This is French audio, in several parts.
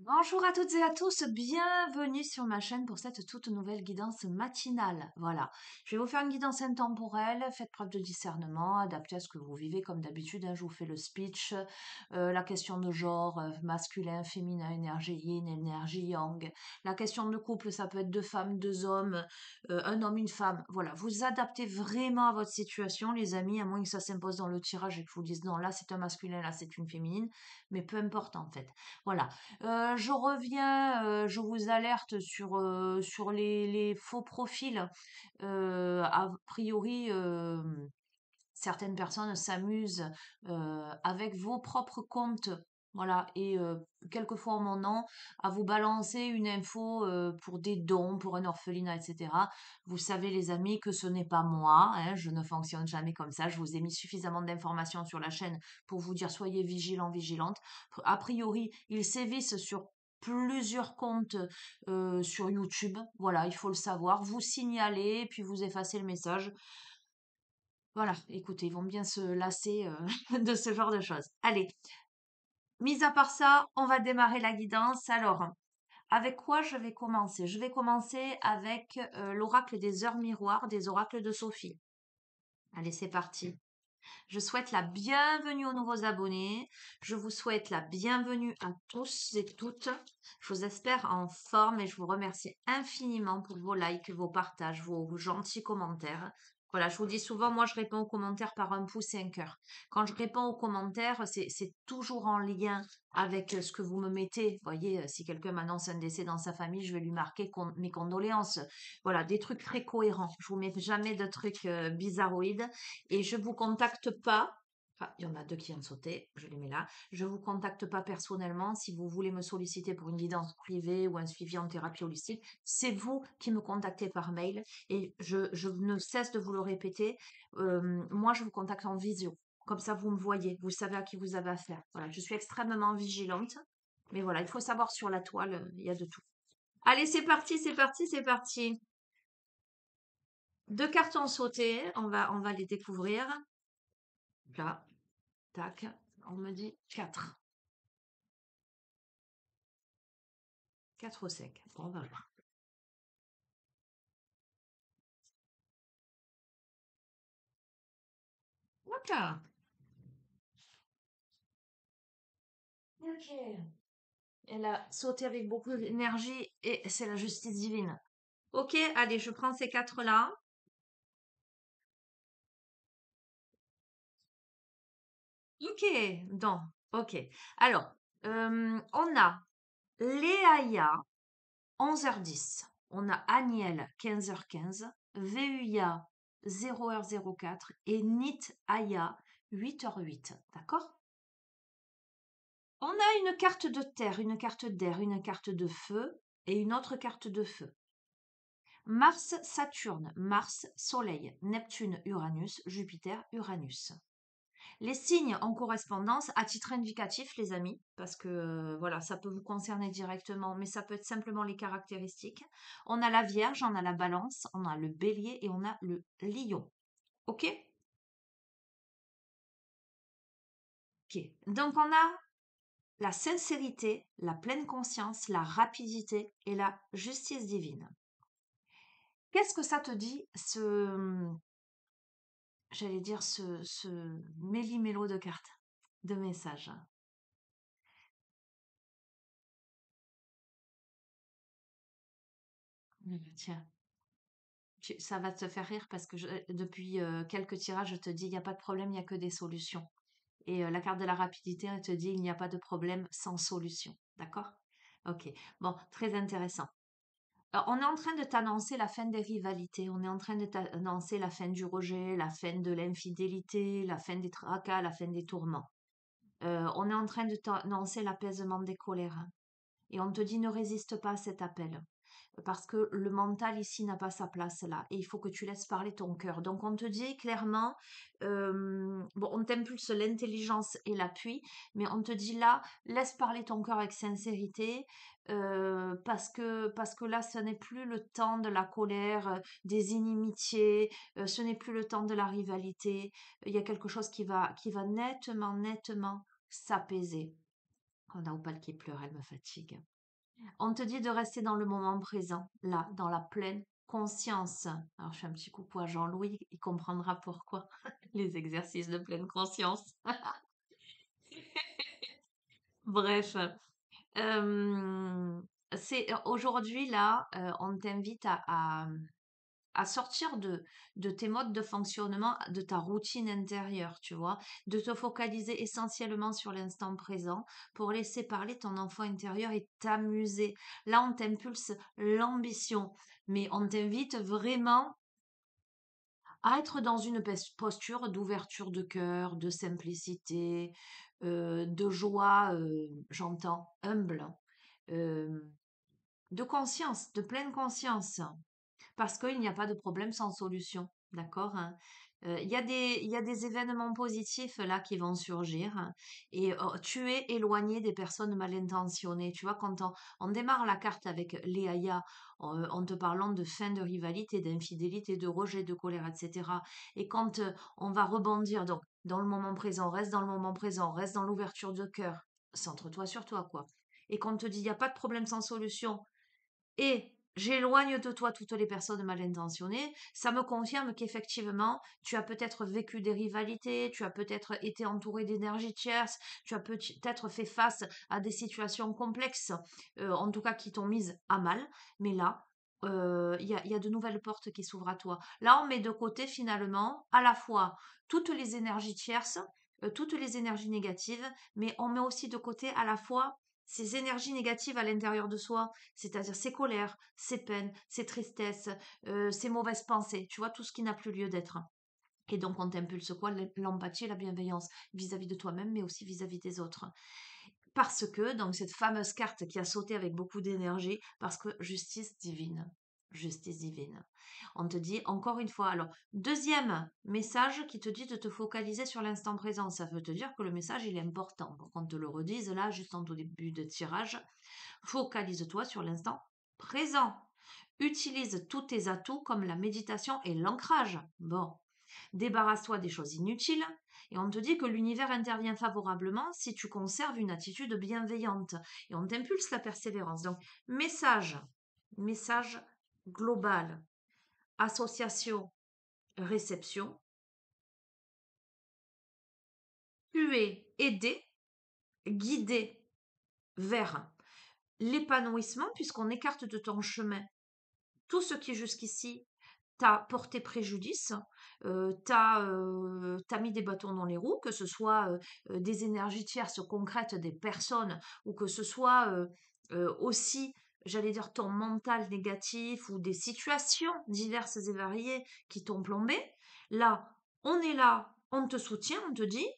Bonjour à toutes et à tous, bienvenue sur ma chaîne pour cette toute nouvelle guidance matinale. Voilà, je vais vous faire une guidance intemporelle, faites preuve de discernement, adaptée à ce que vous vivez comme d'habitude, hein, je vous fais le speech, la question de genre, masculin, féminin, énergie yin, énergie yang, la question de couple, ça peut être deux femmes, deux hommes, un homme, une femme, voilà, vous adaptez vraiment à votre situation les amis, à moins que ça s'impose dans le tirage et que je vous dise non, là c'est un masculin, là c'est une féminine, mais peu importe en fait. Voilà, je reviens, je vous alerte sur les faux profils. A priori, certaines personnes s'amusent avec vos propres comptes. Voilà, et quelquefois en mon nom, à vous balancer une info pour des dons, pour un orphelinat, etc. Vous savez, les amis, que ce n'est pas moi, hein, je ne fonctionne jamais comme ça. Je vous ai mis suffisamment d'informations sur la chaîne pour vous dire soyez vigilants, vigilantes. A priori, ils sévissent sur plusieurs comptes sur YouTube. Voilà, il faut le savoir. Vous signalez, puis vous effacez le message. Voilà, écoutez, ils vont bien se lasser de ce genre de choses. Allez, mis à part ça, on va démarrer la guidance. Alors, avec quoi je vais commencer? Je vais commencer avec l'oracle des heures miroirs, des oracles de Sophie. Allez, c'est parti. Je souhaite la bienvenue aux nouveaux abonnés. Je vous souhaite la bienvenue à tous et toutes. Je vous espère en forme et je vous remercie infiniment pour vos likes, vos partages, vos gentils commentaires. Voilà, je vous dis souvent, moi je réponds aux commentaires par un pouce et un cœur. Quand je réponds aux commentaires, c'est toujours en lien avec ce que vous me mettez. Vous voyez, si quelqu'un m'annonce un décès dans sa famille, je vais lui marquer mes condoléances. Voilà, des trucs très cohérents. Je vous mets jamais de trucs bizarroïdes et je vous contacte pas. Enfin, il y en a deux qui viennent sauter, je les mets là. Je vous contacte pas personnellement. Si vous voulez me solliciter pour une guidance privée ou un suivi en thérapie holistique, c'est vous qui me contactez par mail. Et je ne cesse de vous le répéter. Moi, je vous contacte en visio. Comme ça, vous me voyez. Vous savez à qui vous avez affaire. Voilà, je suis extrêmement vigilante. Mais voilà, il faut savoir sur la toile, il y a de tout. Allez, c'est parti, c'est parti, c'est parti. Deux cartons sautés, on va les découvrir. Là, tac, on me dit 4. 4 au sec. Bon, on va voir. Ok. Ok. Elle a sauté avec beaucoup d'énergie et c'est la justice divine. Ok, allez, je prends ces quatre-là. Ok, donc, ok. Alors, on a Léaïa, 11h10. On a Aniel, 15h15. VUIA, 0h04. Et Nit Aya, 8h08. D'accord? On a une carte de terre, une carte d'air, une carte de feu et une autre carte de feu. Mars, Saturne, Mars, Soleil, Neptune, Uranus, Jupiter, Uranus. Les signes en correspondance, à titre indicatif, les amis, parce que voilà, ça peut vous concerner directement, mais ça peut être simplement les caractéristiques. On a la Vierge, on a la Balance, on a le Bélier et on a le Lion. Ok? Ok. Donc on a la sincérité, la pleine conscience, la rapidité et la justice divine. Qu'est-ce que ça te dit, j'allais dire, ce méli-mélo de cartes, de messages? Tiens, ça va te faire rire parce que depuis quelques tirages, je te dis, il n'y a pas de problème, il n'y a que des solutions. Et la carte de la rapidité, elle te dit, il n'y a pas de problème sans solution. D'accord? Ok. Bon, très intéressant. Alors, on est en train de t'annoncer la fin des rivalités, on est en train de t'annoncer la fin du rejet, la fin de l'infidélité, la fin des tracas, la fin des tourments. On est en train de t'annoncer l'apaisement des colères. Et on te dit ne résiste pas à cet appel. Parce que le mental ici n'a pas sa place là. Et il faut que tu laisses parler ton cœur. Donc on te dit clairement, bon, on t'impulse l'intelligence et l'appui, mais on te dit là, laisse parler ton cœur avec sincérité, parce que là, ce n'est plus le temps de la colère, des inimitiés, ce n'est plus le temps de la rivalité. Il y a quelque chose qui va nettement, nettement s'apaiser. On a Opal qui pleure, elle me fatigue. On te dit de rester dans le moment présent, là, dans la pleine conscience. Alors, je fais un petit coucou à Jean-Louis, il comprendra pourquoi. Les exercices de pleine conscience. Bref, euh, c'est aujourd'hui là, on t'invite à sortir de tes modes de fonctionnement, de ta routine intérieure, tu vois, de te focaliser essentiellement sur l'instant présent pour laisser parler ton enfant intérieur et t'amuser. Là, on t'impulse l'ambition, mais on t'invite vraiment à être dans une posture d'ouverture de cœur, de simplicité, de joie, j'entends humble, euh, de conscience, de pleine conscience. Parce qu'il n'y a pas de problème sans solution, d'accord, hein. Il y a des événements positifs là qui vont surgir, hein, et tu es éloigné des personnes mal intentionnées. Tu vois, quand on démarre la carte avec Léaïa, en te parlant de fin de rivalité, d'infidélité, de rejet, de colère, etc. Et quand on va rebondir, donc dans le moment présent, reste dans le moment présent, reste dans l'ouverture de cœur, centre-toi sur toi, quoi. Et quand on te dit il n'y a pas de problème sans solution, et j'éloigne de toi toutes les personnes mal intentionnées, ça me confirme qu'effectivement, tu as peut-être vécu des rivalités, tu as peut-être été entouré d'énergie tierce, tu as peut-être fait face à des situations complexes, en tout cas qui t'ont mise à mal, mais là, il y a de nouvelles portes qui s'ouvrent à toi. Là, on met de côté finalement à la fois toutes les énergies tierces, toutes les énergies négatives, mais on met aussi de côté à la fois ces énergies négatives à l'intérieur de soi, c'est-à-dire ses colères, ses peines, ses tristesses, ses mauvaises pensées, tu vois, tout ce qui n'a plus lieu d'être. Et donc, on t'impulse quoi? L'empathie et la bienveillance vis-à-vis de toi-même, mais aussi vis-à-vis des autres. Parce que, donc, cette fameuse carte qui a sauté avec beaucoup d'énergie, parce que justice divine. Justice divine. On te dit encore une fois, alors, deuxième message qui te dit de te focaliser sur l'instant présent. Ça veut te dire que le message, il est important. Pour qu'on te le redise là, juste en tout début de tirage, focalise-toi sur l'instant présent. Utilise tous tes atouts comme la méditation et l'ancrage. Bon, débarrasse-toi des choses inutiles et on te dit que l'univers intervient favorablement si tu conserves une attitude bienveillante et on t'impulse la persévérance. Donc, message global, association, réception. Tu es aidé, guidé vers l'épanouissement puisqu'on écarte de ton chemin tout ce qui jusqu'ici t'a porté préjudice, t'as mis des bâtons dans les roues, que ce soit des énergies tierces concrètes des personnes ou que ce soit aussi, j'allais dire, ton mental négatif ou des situations diverses et variées qui t'ont plombé. Là, on est là, on te soutient, on te dit,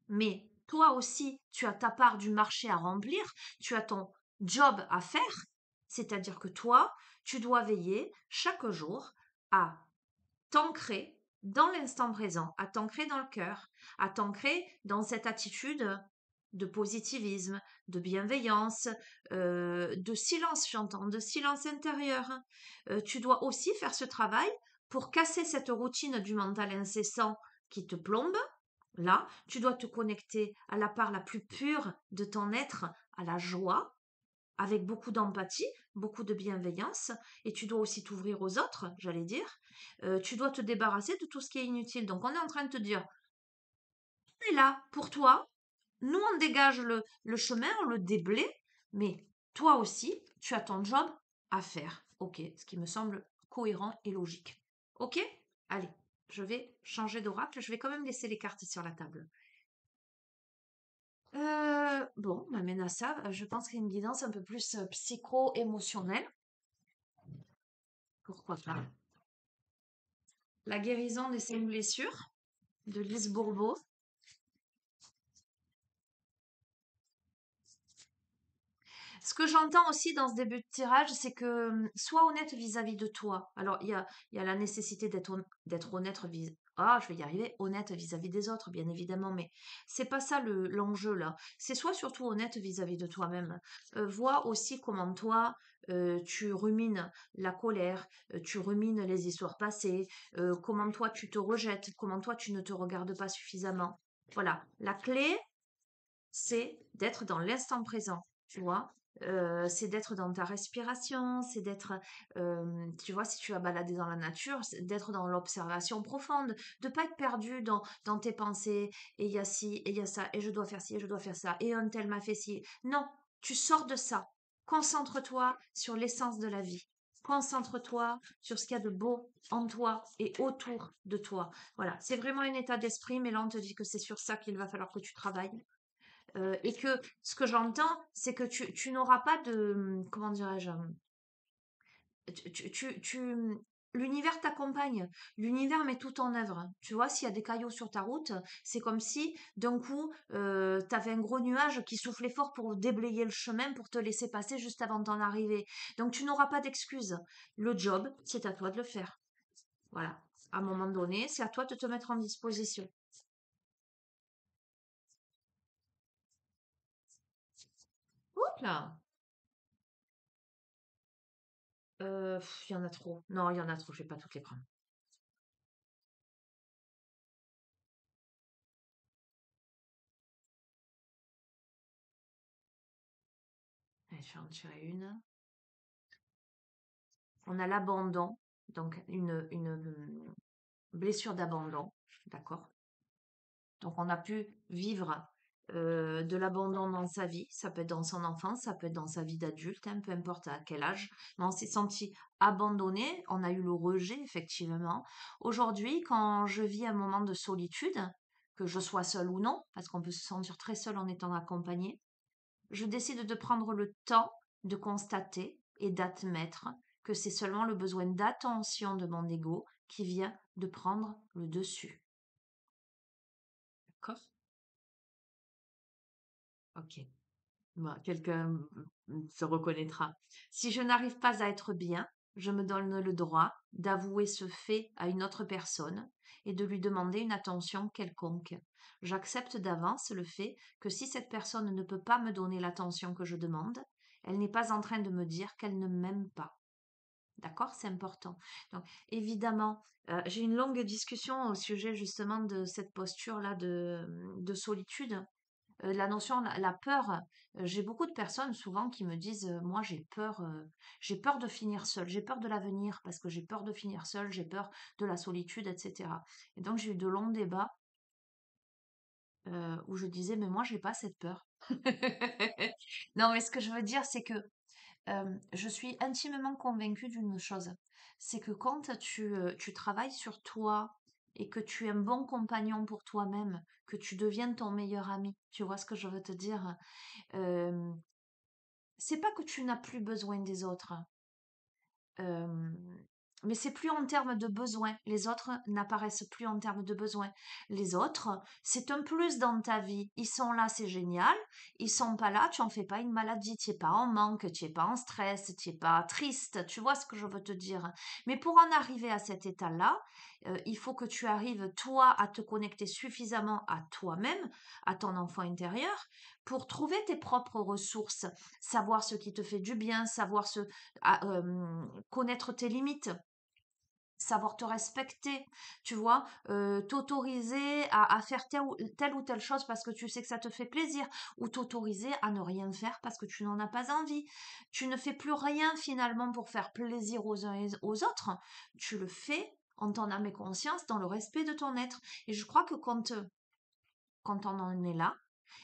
mais toi aussi, tu as ta part du marché à remplir, tu as ton job à faire, c'est-à-dire que toi, tu dois veiller chaque jour à t'ancrer dans l'instant présent, à t'ancrer dans le cœur, à t'ancrer dans cette attitude de positivisme, de bienveillance, de silence, j'entends, de silence intérieur. Tu dois aussi faire ce travail pour casser cette routine du mental incessant qui te plombe. Là, tu dois te connecter à la part la plus pure de ton être, à la joie, avec beaucoup d'empathie, beaucoup de bienveillance, et tu dois aussi t'ouvrir aux autres, j'allais dire. Tu dois te débarrasser de tout ce qui est inutile. Donc, on est en train de te dire, on est là pour toi, nous, on dégage le chemin, on le déblaye, mais toi aussi, tu as ton job à faire. Ok, ce qui me semble cohérent et logique. Ok. Allez, je vais changer d'oracle, je vais quand même laisser les cartes sur la table. Bon, m'amène à ça. Je pense qu'il y a une guidance un peu plus psycho-émotionnelle. Pourquoi pas? La guérison de ses blessures de Lise Bourbeau. Ce que j'entends aussi dans ce début de tirage, c'est que sois honnête vis-à-vis de toi. Alors, il y a la nécessité d'être honnête Ah, je vais y arriver, honnête vis-à-vis des autres, bien évidemment, mais c'est pas ça l'enjeu là. C'est soit surtout honnête vis-à-vis de toi-même. Vois aussi comment toi, tu rumines la colère, tu rumines les histoires passées, comment toi tu te rejettes, comment toi tu ne te regardes pas suffisamment. Voilà, la clé, c'est d'être dans l'instant présent, tu vois. c'est d'être dans ta respiration, c'est d'être, tu vois, si tu vas balader dans la nature, c'est d'être dans l'observation profonde, de pas être perdu dans tes pensées, et il y a ci, et il y a ça, et je dois faire ci, et je dois faire ça, et un tel m'a fait ci. Non, tu sors de ça. Concentre-toi sur l'essence de la vie. Concentre-toi sur ce qu'il y a de beau en toi et autour de toi. Voilà, c'est vraiment un état d'esprit, mais là on te dit que c'est sur ça qu'il va falloir que tu travailles. Et que ce que j'entends, c'est que tu n'auras pas de, comment dirais-je, l'univers t'accompagne, l'univers met tout en œuvre. Tu vois, s'il y a des cailloux sur ta route, c'est comme si d'un coup, tu avais un gros nuage qui soufflait fort pour déblayer le chemin, pour te laisser passer juste avant d'en arriver. Donc tu n'auras pas d'excuses. Le job, c'est à toi de le faire. Voilà. À un moment donné, c'est à toi de te mettre en disposition. Oups là! Il y en a trop. Non, il y en a trop, je vais pas toutes les prendre. Allez, je vais en tirer une. On a l'abandon, donc une blessure d'abandon, d'accord? Donc on a pu vivre de l'abandon dans sa vie, ça peut être dans son enfance, ça peut être dans sa vie d'adulte, hein, peu importe à quel âge, mais on s'est senti abandonné, on a eu le rejet, effectivement. Aujourd'hui, quand je vis un moment de solitude, que je sois seule ou non, parce qu'on peut se sentir très seul en étant accompagné, je décide de prendre le temps de constater et d'admettre que c'est seulement le besoin d'attention de mon ego qui vient de prendre le dessus. D'accord? Ok. Bon, quelqu'un se reconnaîtra. Si je n'arrive pas à être bien, je me donne le droit d'avouer ce fait à une autre personne et de lui demander une attention quelconque. J'accepte d'avance le fait que si cette personne ne peut pas me donner l'attention que je demande, elle n'est pas en train de me dire qu'elle ne m'aime pas. D'accord? C'est important. Donc, évidemment, j'ai une longue discussion au sujet justement de cette posture-là de solitude. La notion, la peur, j'ai beaucoup de personnes souvent qui me disent, moi j'ai peur de finir seule, j'ai peur de l'avenir parce que j'ai peur de finir seule, j'ai peur de la solitude, etc. Et donc j'ai eu de longs débats où je disais, mais moi j'ai pas cette peur. Non, mais ce que je veux dire, c'est que je suis intimement convaincue d'une chose, c'est que quand tu travailles sur toi et que tu es un bon compagnon pour toi-même, que tu deviens ton meilleur ami, tu vois ce que je veux te dire? Hem, c'est pas que tu n'as plus besoin des autres, Hem, mais c'est plus en termes de besoins. Les autres n'apparaissent plus en termes de besoins. Les autres, c'est un plus dans ta vie. Ils sont là, c'est génial. Ils sont pas là, tu en fais pas une maladie. Tu es pas en manque, tu es pas en stress, tu es pas triste. Tu vois ce que je veux te dire. Mais pour en arriver à cet état-là, il faut que tu arrives, toi, à te connecter suffisamment à toi-même, à ton enfant intérieur, pour trouver tes propres ressources, savoir ce qui te fait du bien, savoir connaître tes limites, savoir te respecter, tu vois, t'autoriser à faire telle ou telle chose parce que tu sais que ça te fait plaisir, ou t'autoriser à ne rien faire parce que tu n'en as pas envie. Tu ne fais plus rien finalement pour faire plaisir aux uns et aux autres, tu le fais en ton âme et conscience, dans le respect de ton être. Et je crois que quand on en est là,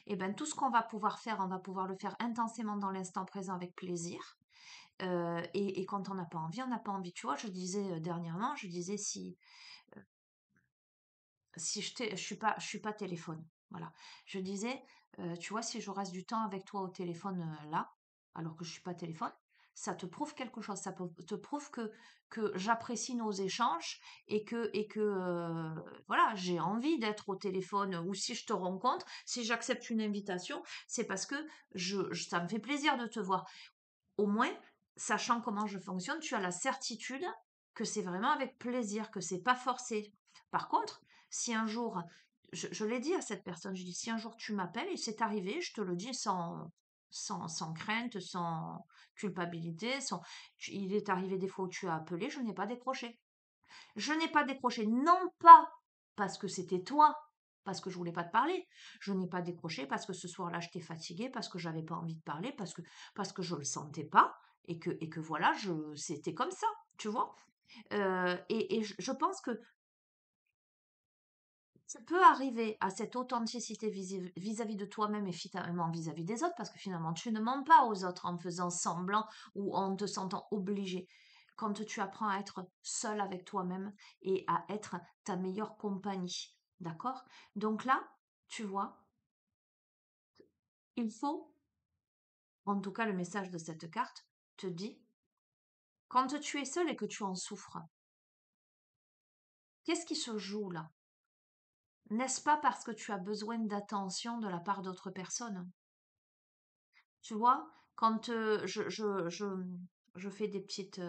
eh ben, tout ce qu'on va pouvoir faire, on va pouvoir le faire intensément dans l'instant présent avec plaisir. Et quand on n'a pas envie, on n'a pas envie. Tu vois, je disais dernièrement, je disais si je suis pas téléphone, voilà. Je disais, tu vois, si je reste du temps avec toi au téléphone là, alors que je suis pas téléphone, ça te prouve quelque chose. Te prouve que j'apprécie nos échanges et que voilà, j'ai envie d'être au téléphone. Ou si je te rencontre, si j'accepte une invitation, c'est parce que ça me fait plaisir de te voir. Au moins, sachant comment je fonctionne, tu as la certitude que c'est vraiment avec plaisir, que c'est pas forcé. Par contre, si un jour, je l'ai dit à cette personne, je dis si un jour tu m'appelles et c'est arrivé, je te le dis sans crainte, sans culpabilité, il est arrivé des fois où tu as appelé, je n'ai pas décroché. Je n'ai pas décroché, non pas parce que c'était toi, parce que je voulais pas te parler. Je n'ai pas décroché parce que ce soir-là, j'étais fatiguée, parce que j'avais pas envie de parler, parce que je le sentais pas, et que voilà, c'était comme ça, tu vois. Et je pense que tu peux arriver à cette authenticité vis-à-vis de toi-même et finalement vis-à-vis des autres, parce que finalement, tu ne mens pas aux autres en faisant semblant ou en te sentant obligé. Quand tu apprends à être seul avec toi-même et à être ta meilleure compagnie. D'accord? Donc là, tu vois, il faut, en tout cas le message de cette carte te dit, quand tu es seul et que tu en souffres, qu'est-ce qui se joue là? N'est-ce pas parce que tu as besoin d'attention de la part d'autres personnes? Tu vois, quand je fais des petites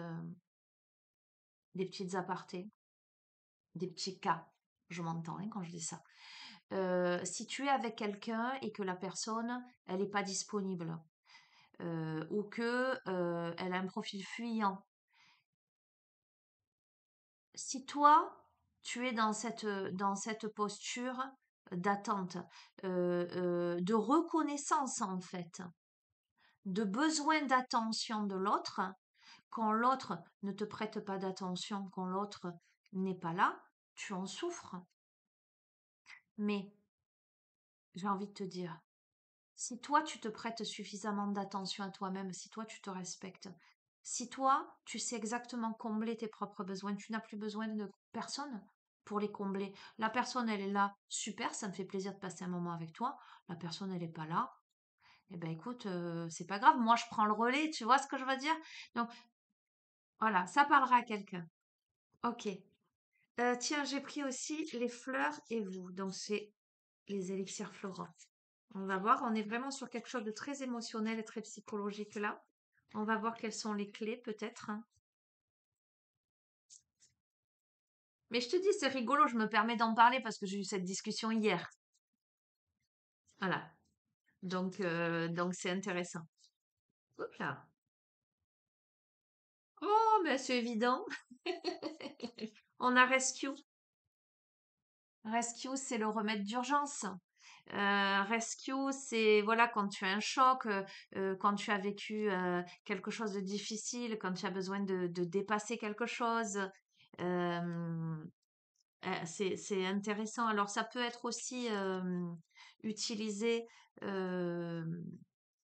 apartés, des petits cas, je m'entends hein, quand je dis ça. Si tu es avec quelqu'un et que la personne, elle n'est pas disponible, ou que elle a un profil fuyant, si toi, tu es dans cette posture d'attente, de reconnaissance en fait, de besoin d'attention de l'autre, quand l'autre ne te prête pas d'attention, quand l'autre n'est pas là, tu en souffres. Mais j'ai envie de te dire, si toi tu te prêtes suffisamment d'attention à toi-même, si toi tu te respectes, si toi tu sais exactement combler tes propres besoins, tu n'as plus besoin de personne pour les combler. La personne elle est là, super, ça me fait plaisir de passer un moment avec toi. La personne elle n'est pas là, eh ben écoute, c'est pas grave, moi je prends le relais, tu vois ce que je veux dire? Donc voilà, ça parlera à quelqu'un. Ok. Tiens, j'ai pris aussi les fleurs et vous. Donc, c'est les élixirs floraux. On va voir, on est vraiment sur quelque chose de très émotionnel et très psychologique là. On va voir quelles sont les clés peut-être, hein. Mais je te dis, c'est rigolo, je me permets d'en parler parce que j'ai eu cette discussion hier. Voilà. Donc c'est intéressant. Hop là. Oh, ben c'est évident. On a Rescue. Rescue, c'est le remède d'urgence. Rescue, c'est voilà quand tu as un choc, quand tu as vécu quelque chose de difficile, quand tu as besoin de dépasser quelque chose. Euh, c'est intéressant. Alors ça peut être aussi utilisé. euh,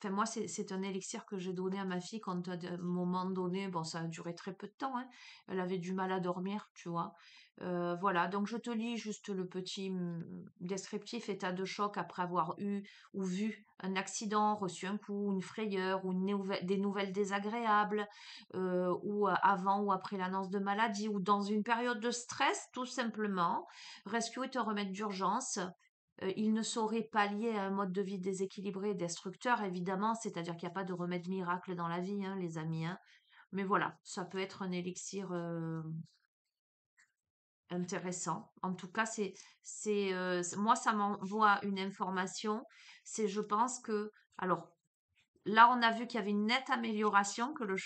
Enfin moi c'est un élixir que j'ai donné à ma fille quand à un moment donné, bon ça a duré très peu de temps, hein, elle avait du mal à dormir, tu vois. Voilà, donc je te lis juste le petit descriptif état de choc après avoir eu ou vu un accident, reçu un coup, une frayeur ou des nouvelles désagréables, ou avant ou après l'annonce de maladie ou dans une période de stress, tout simplement. Rescue est un remède d'urgence. Il ne saurait pallier à un mode de vie déséquilibré et destructeur, évidemment, c'est-à-dire qu'il n'y a pas de remède miracle dans la vie, hein, les amis, hein. Mais voilà, ça peut être un élixir intéressant. En tout cas, moi, ça m'envoie une information. Je pense que, alors, là, on a vu qu'il y avait une nette amélioration, que le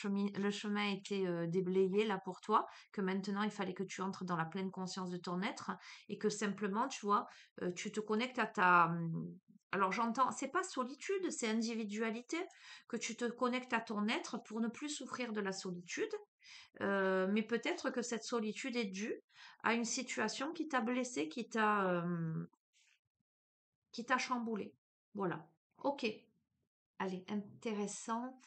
chemin était déblayé là pour toi, que maintenant il fallait que tu entres dans la pleine conscience de ton être et que simplement, tu vois, tu te connectes à alors j'entends, c'est pas solitude, c'est individualité, que tu te connectes à ton être pour ne plus souffrir de la solitude, mais peut-être que cette solitude est due à une situation qui t'a blessé, qui t'a chamboulé. Voilà. Ok. Allez, intéressant.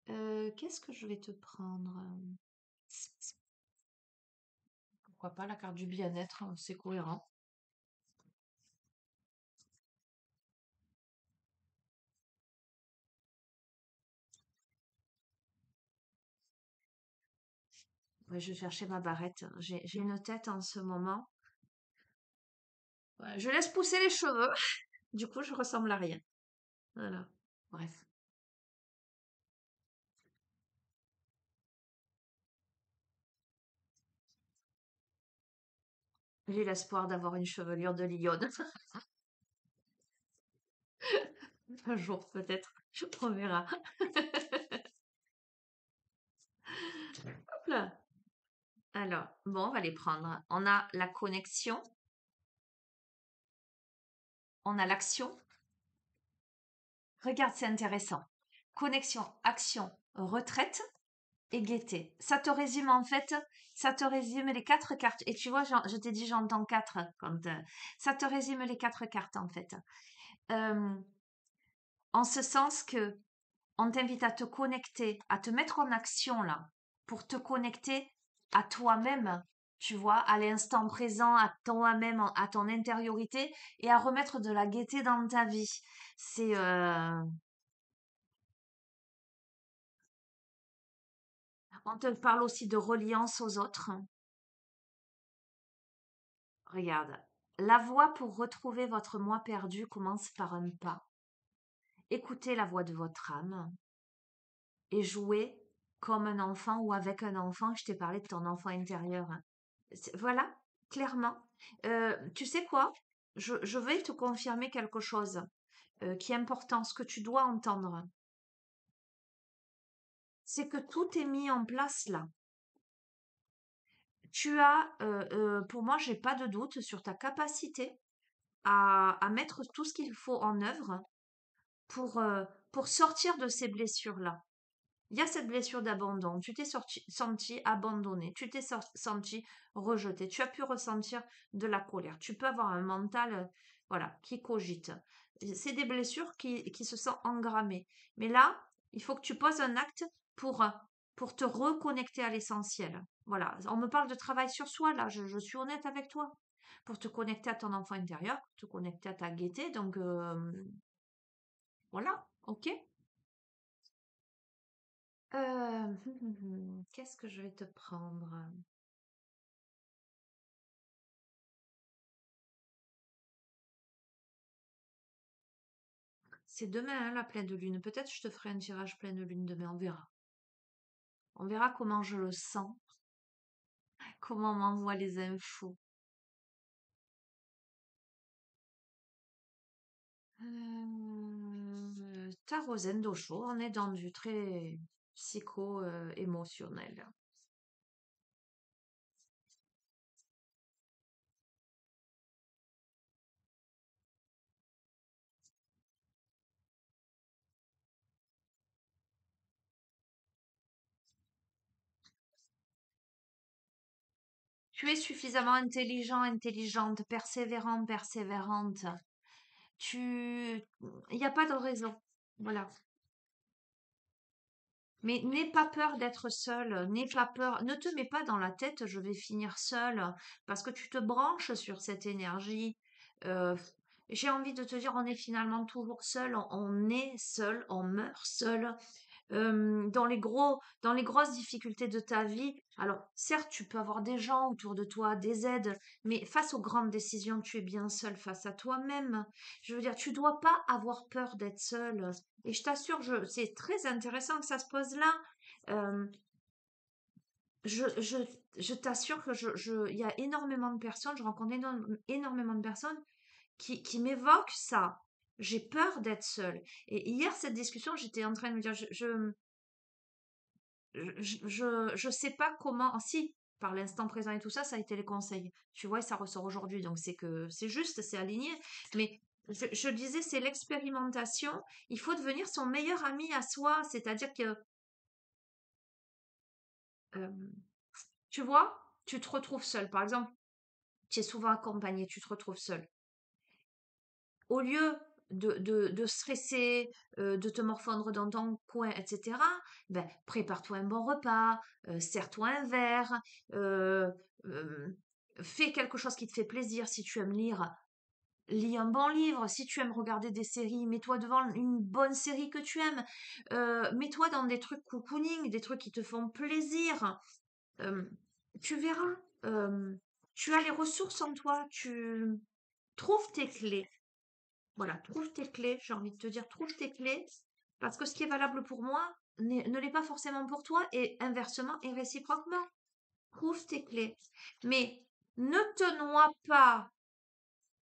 Qu'est-ce que je vais te prendre? Pourquoi pas la carte du bien-être, hein, c'est cohérent. Ouais, je vais chercher ma barrette. J'ai une tête en ce moment. Ouais, je laisse pousser les cheveux. Du coup, je ressemble à rien. Voilà. Bref. J'ai l'espoir d'avoir une chevelure de lionne. Un jour, peut-être. On verra. Hop là. Alors, bon, on va les prendre. On a la connexion. On a l'action. Regarde, c'est intéressant. Connexion, action, retraite et gaieté. Ça te résume en fait, ça te résume les quatre cartes. Et tu vois, je t'ai dit j'entends quatre quand ça te résume les quatre cartes en fait. Euh, en ce sens que on t'invite à te connecter, à te mettre en action là, pour te connecter à toi-même, tu vois, à l'instant présent, à toi-même, à ton intériorité et à remettre de la gaieté dans ta vie. C'est On te parle aussi de reliance aux autres. Regarde, la voie pour retrouver votre moi perdu commence par un pas. Écoutez la voix de votre âme et jouez comme un enfant ou avec un enfant. Je t'ai parlé de ton enfant intérieur. Voilà, clairement. Tu sais quoi? Je vais te confirmer quelque chose qui est important, ce que tu dois entendre. C'est que tout est mis en place là. Pour moi, j'ai pas de doute sur ta capacité à mettre tout ce qu'il faut en œuvre pour sortir de ces blessures-là. Il y a cette blessure d'abandon. Tu t'es senti abandonné, tu t'es senti rejeté, tu as pu ressentir de la colère. Tu peux avoir un mental, voilà, qui cogite. C'est des blessures qui se sont engrammées. Mais là, il faut que tu poses un acte pour, euh, pour te reconnecter à l'essentiel. Voilà, on me parle de travail sur soi, là, je suis honnête avec toi. Pour te connecter à ton enfant intérieur, te connecter à ta gaieté. Donc, voilà, ok? Qu'est-ce que je vais te prendre? C'est demain, hein, la pleine lune. Peut-être je te ferai un tirage pleine lune demain, on verra. On verra comment je le sens, comment on m'envoie les infos. Tarot Zendosho, on est dans du très psycho-émotionnel. Tu es suffisamment intelligent, intelligente, persévérant, persévérante. Il n'y a pas de raison. Voilà. Mais n'aie pas peur d'être seul, n'aie pas peur, ne te mets pas dans la tête je vais finir seul, parce que tu te branches sur cette énergie. Euh, j'ai envie de te dire, on est finalement toujours seul, on est seul, on meurt seul dans les grosses difficultés de ta vie. Alors, certes, tu peux avoir des gens autour de toi, des aides, mais face aux grandes décisions, tu es bien seul face à toi-même. Je veux dire, tu dois pas avoir peur d'être seul. Et je t'assure, c'est très intéressant que ça se pose là. Euh, je, je, je t'assure que il y a énormément de personnes, je rencontre énormément de personnes qui m'évoquent ça. J'ai peur d'être seule. Et hier, cette discussion, j'étais en train de me dire, je sais pas comment. Si, par l'instant présent et tout ça, ça a été les conseils. Tu vois, et ça ressort aujourd'hui. Donc c'est que c'est juste, c'est aligné. Mais je disais, c'est l'expérimentation. Il faut devenir son meilleur ami à soi. C'est-à-dire que, euh, tu vois, tu te retrouves seul. Par exemple, tu es souvent accompagné, tu te retrouves seul. Au lieu de stresser, de te morfondre dans ton coin, etc., ben, prépare-toi un bon repas, sers-toi un verre, euh, euh, fais quelque chose qui te fait plaisir. Si tu aimes lire, lis un bon livre. Si tu aimes regarder des séries, mets-toi devant une bonne série que tu aimes. Mets-toi dans des trucs cocooning, des trucs qui te font plaisir. Euh, Tu verras, euh, tu as les ressources en toi, tu trouves tes clés. Voilà, trouve tes clés, j'ai envie de te dire, trouve tes clés, parce que ce qui est valable pour moi ne l'est pas forcément pour toi, et inversement et réciproquement. Trouve tes clés. Mais ne te noie pas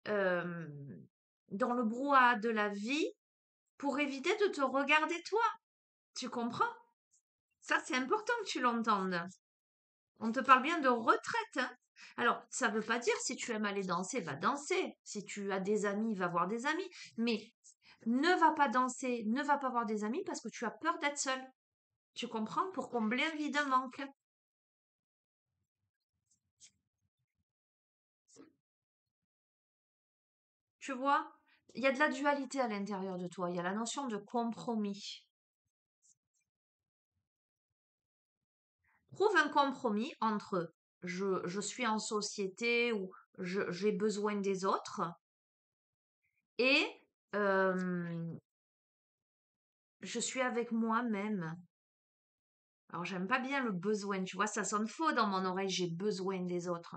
euh, dans le brouhaha de la vie pour éviter de te regarder toi. Tu comprends? Ça, c'est important que tu l'entendes. On te parle bien de retraite, hein. Alors, ça ne veut pas dire si tu aimes aller danser, va danser. Si tu as des amis, va voir des amis. Mais ne va pas danser, ne va pas voir des amis parce que tu as peur d'être seul. Tu comprends? Pour combler un vide, un manque. Tu vois? Il y a de la dualité à l'intérieur de toi. Il y a la notion de compromis. Trouve un compromis entre je suis en société ou j'ai besoin des autres et euh, je suis avec moi-même. Alors, j'aime pas bien le besoin, tu vois, ça sonne faux dans mon oreille, j'ai besoin des autres.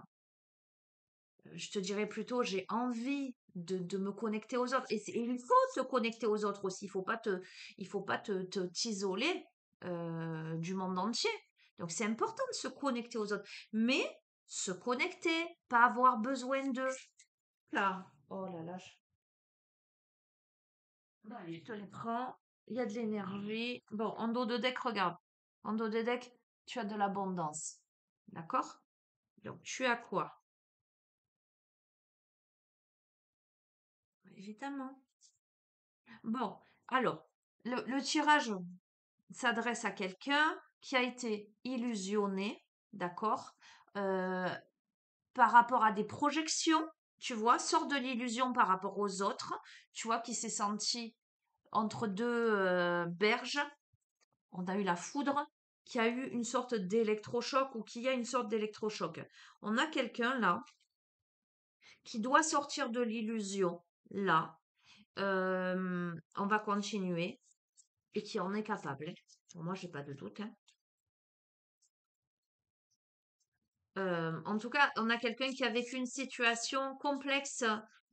Je te dirais plutôt, j'ai envie de me connecter aux autres. Et il faut se connecter aux autres aussi. Il faut pas t'isoler du monde entier. Donc, c'est important de se connecter aux autres. Mais se connecter, pas avoir besoin d'eux. Là, oh là là, je te les prends. Il y a de l'énergie. Bon, en dos de deck, regarde. En dos de deck, tu as de l'abondance. D'accord? Donc, tu as quoi? Évidemment. Bon, alors, le tirage s'adresse à quelqu'un qui a été illusionné, d'accord, euh, par rapport à des projections, tu vois, sort de l'illusion par rapport aux autres, tu vois, qui s'est senti entre deux berges. On a eu la foudre, qui a eu une sorte d'électrochoc ou qui a une sorte d'électrochoc. On a quelqu'un là qui doit sortir de l'illusion, là. On va continuer et qui en est capable. Pour moi, j'ai pas de doute, hein. En tout cas, on a quelqu'un qui a vécu une situation complexe,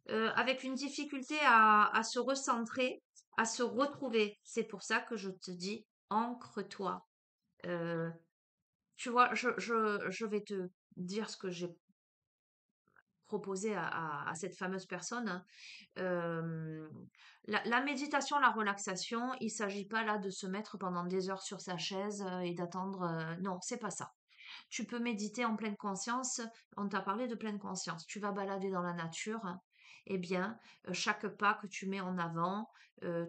avec une difficulté à se recentrer, à se retrouver. C'est pour ça que je te dis, ancre-toi. Euh, Tu vois, je vais te dire ce que j'ai proposé à cette fameuse personne, hein. Euh, la méditation, la relaxation, il s'agit pas là de se mettre pendant des heures sur sa chaise et d'attendre. Non, c'est pas ça. Tu peux méditer en pleine conscience. On t'a parlé de pleine conscience. Tu vas balader dans la nature. Eh bien, chaque pas que tu mets en avant,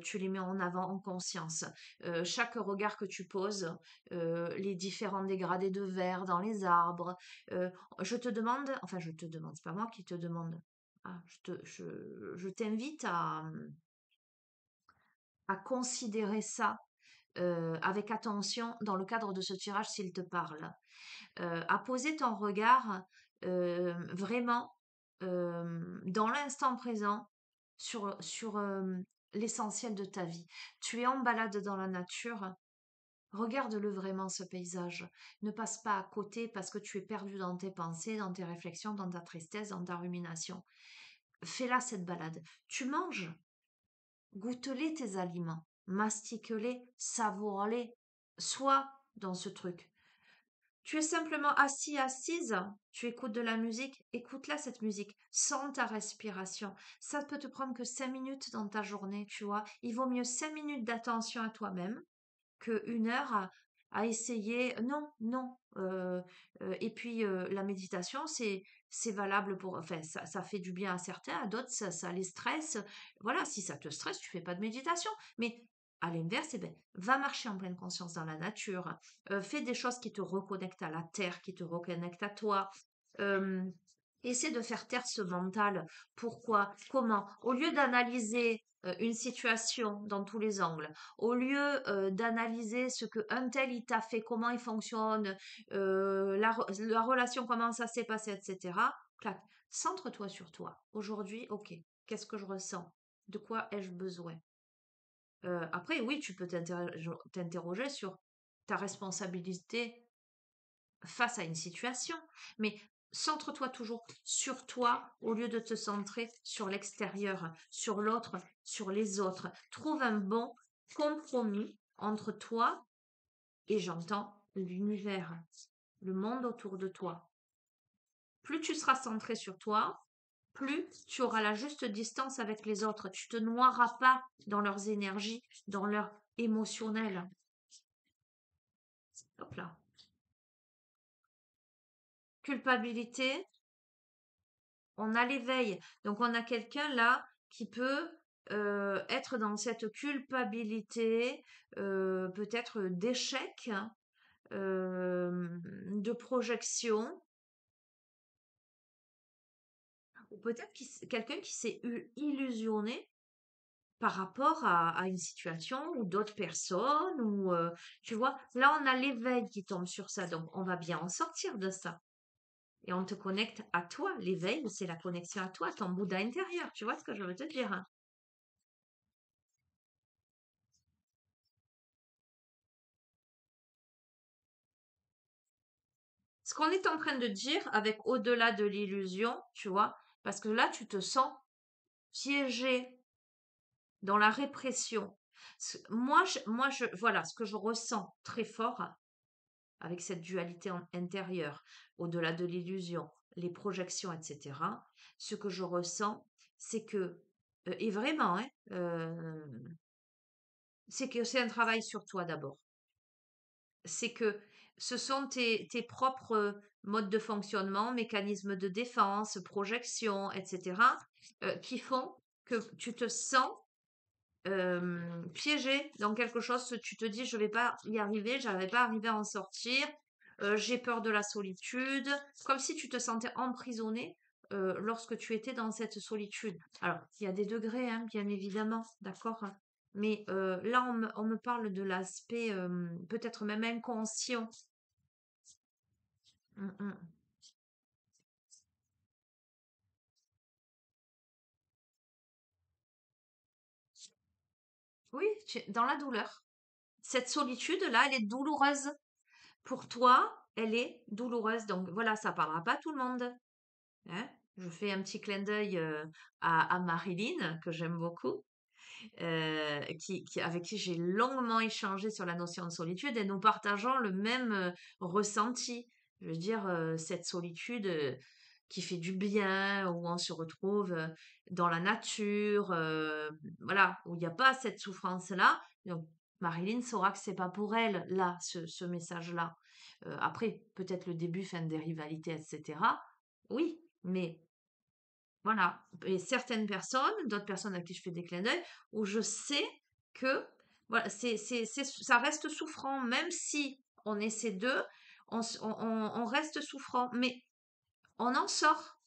tu les mets en avant en conscience. Chaque regard que tu poses, les différents dégradés de verre dans les arbres. Je te demande, enfin, je te demande, c'est pas moi qui te demande. Ah, je t'invite à considérer ça avec attention dans le cadre de ce tirage s'il te parle. À poser ton regard vraiment dans l'instant présent sur l'essentiel de ta vie. Tu es en balade dans la nature. Regarde-le vraiment, ce paysage. Ne passe pas à côté parce que tu es perdu dans tes pensées, dans tes réflexions, dans ta tristesse, dans ta rumination. Fais-la cette balade. Tu manges, goûte-les tes aliments, mastique-les, savoure-les. Sois dans ce truc. Tu es simplement assis, assise, tu écoutes de la musique, écoute-la cette musique, sens ta respiration. Ça peut te prendre que 5 minutes dans ta journée, tu vois. Il vaut mieux 5 minutes d'attention à toi-même que 1 heure à essayer. Non, non. Et puis la méditation, c'est valable pour. Enfin, ça fait du bien à certains, à d'autres, ça les stresse. Voilà, si ça te stresse, tu fais pas de méditation. Mais à l'inverse, eh ben, va marcher en pleine conscience dans la nature. Fais des choses qui te reconnectent à la terre, qui te reconnectent à toi. Euh, Essaie de faire taire ce mental. Pourquoi? Comment? Au lieu d'analyser une situation dans tous les angles, au lieu d'analyser ce que un tel il t'a fait, comment il fonctionne, la relation, comment ça s'est passé, etc. Clac, centre-toi sur toi. Aujourd'hui, ok, qu'est-ce que je ressens? De quoi ai-je besoin? Après, oui, tu peux t'interroger sur ta responsabilité face à une situation, mais centre-toi toujours sur toi au lieu de te centrer sur l'extérieur, sur l'autre, sur les autres. Trouve un bon compromis entre toi et j'entends l'univers, le monde autour de toi. Plus tu seras centré sur toi, plus tu auras la juste distance avec les autres. Tu te noieras pas dans leurs énergies, dans leur émotionnel. Hop là. culpabilité, on a l'éveil. Donc, on a quelqu'un là qui peut être dans cette culpabilité, peut-être d'échec, de projection, ou peut-être quelqu'un qui s'est illusionné par rapport à une situation ou d'autres personnes, ou tu vois, là on a l'éveil qui tombe sur ça, donc on va bien en sortir de ça. Et on te connecte à toi. L'éveil, c'est la connexion à toi, ton Bouddha intérieur. Tu vois ce que je veux te dire, hein? Ce qu'on est en train de dire avec au-delà de l'illusion, tu vois, parce que là, tu te sens piégé dans la répression. Voilà, ce que je ressens très fort avec cette dualité intérieure, au-delà de l'illusion, les projections, etc. Ce que je ressens, c'est que, et vraiment, hein, c'est que c'est un travail sur toi d'abord. C'est que ce sont tes propres modes de fonctionnement, mécanismes de défense, projections, etc., qui font que tu te sens piégé dans quelque chose. Tu te dis, je vais pas y arriver, j'arrive pas à arriver à en sortir, j'ai peur de la solitude, comme si tu te sentais emprisonné lorsque tu étais dans cette solitude. Alors, il y a des degrés, hein, bien évidemment, d'accord? Mais là, on me parle de l'aspect peut-être même inconscient. Mm, mm. Oui, dans la douleur. Cette solitude-là, elle est douloureuse. Pour toi, elle est douloureuse. Donc voilà, ça parlera pas à tout le monde. Hein. Je fais un petit clin d'œil à Marilyn, que j'aime beaucoup, avec qui j'ai longuement échangé sur la notion de solitude, et nous partageons le même ressenti. Je veux dire, cette solitude qui fait du bien, où on se retrouve dans la nature, voilà, où il n'y a pas cette souffrance-là. Donc, Marilyn saura que c'est pas pour elle, là, ce message-là. Après, peut-être le début, fin des rivalités, etc. Oui, mais voilà. Et certaines personnes, d'autres personnes à qui je fais des clins d'œil, où je sais que voilà, ça reste souffrant, même si on est ces deux, on reste souffrant, mais on en sort.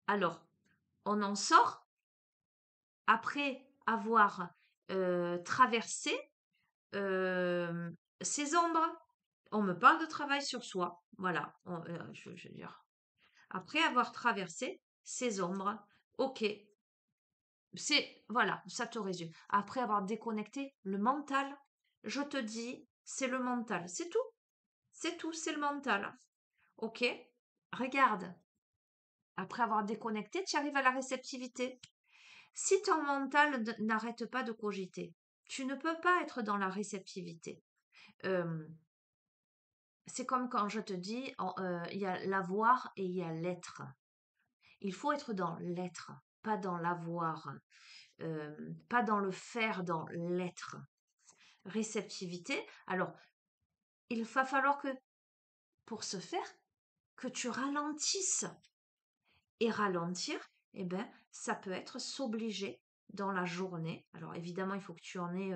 Alors, on en sort après avoir traversé euh, ces ombres. On me parle de travail sur soi, voilà, je veux dire. Après avoir traversé ces ombres, ok, voilà, ça te résume. Après avoir déconnecté le mental, je te dis, c'est le mental. C'est tout, c'est le mental. Ok? Regarde. Après avoir déconnecté, tu arrives à la réceptivité. Si ton mental n'arrête pas de cogiter, tu ne peux pas être dans la réceptivité. Euh, c'est comme quand je te dis, il y a l'avoir et il y a l'être. Il faut être dans l'être, pas dans l'avoir, pas dans le faire, dans l'être. Réceptivité. Alors, il va falloir que, pour ce faire, que tu ralentisses. Et ralentir, eh ben, ça peut être s'obliger dans la journée. Alors, évidemment, il faut que tu en aies